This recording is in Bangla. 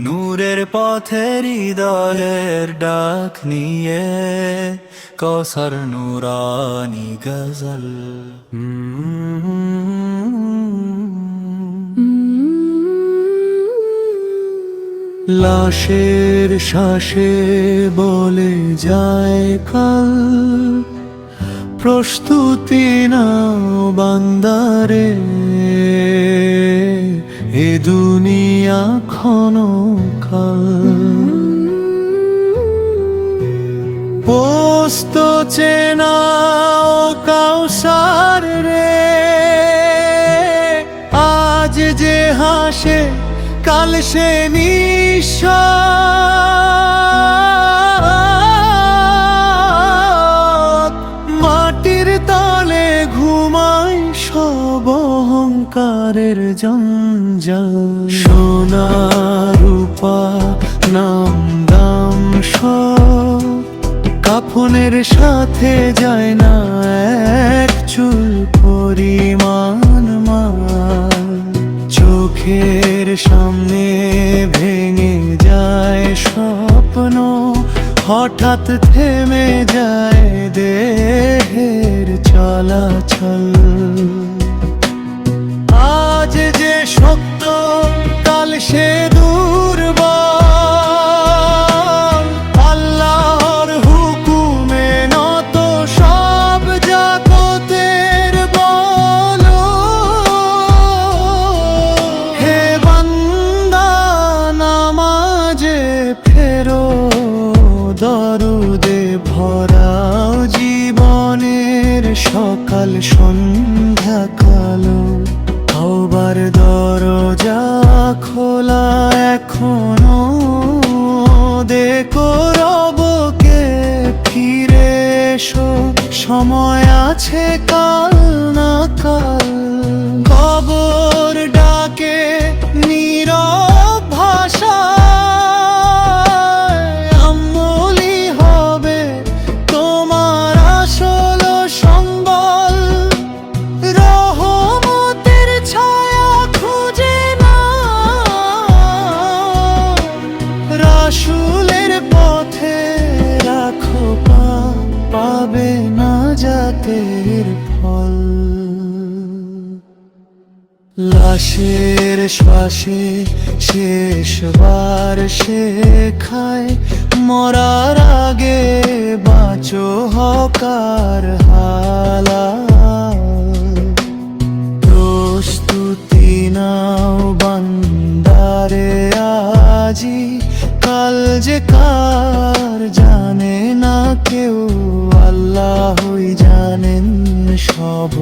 নূরের পথে হৃদয়ের ডাক নিয়ে কৌসার নুরানি গজল। লাশের শ্বাসে বলে যায় কাল, প্রস্তুতি নাও বান্দারে, এ দুনিয়া ক্ষণকাল। পোস্ত চেনাও কাউসার রে, আজ যে হাসে কাল সে নিঃশ্বাস। মাটির তলে ঘুমায় সব অহংকারের জঞ্জাল। সোনা রূপা নাম দাম সব কাফনের সাথে যায় না এক চুল পরিমাণ মাল। চোখের সামনে ভেঙে যায় স্বপ্ন, হঠাৎ থেমে যায় দেহের চলাচল। আজ যে শক্ত কাল সে দুর্বল, আল্লাহর হুকুমে নত সব জাগতের বল। হে বান্দা নামাজে ফেরো, দরুদে ভরাও জীবনের সকাল সন্ধ্যা কালো। তওবার দরজা খোলা এখনো, দেখো রবকে ফিরে এসো। সময় আছে কাল না কাল, কবর ডাকে নীরব ভাষায়। আমলি হবে তোমার আসল সম্বল, রহমতের ছায়া খুঁজে না। রাসূলের পথে রাখো পা, পাবে না জাতের ফল। লাশের শ্বাসে শেষবার শেখায়, মরার আগে বাঁচো হকার হালাল। প্রস্তুতি নাও বান্দারে আজি, কাল যে কার জানে না কেউ, আল্লাহই জানেন সব।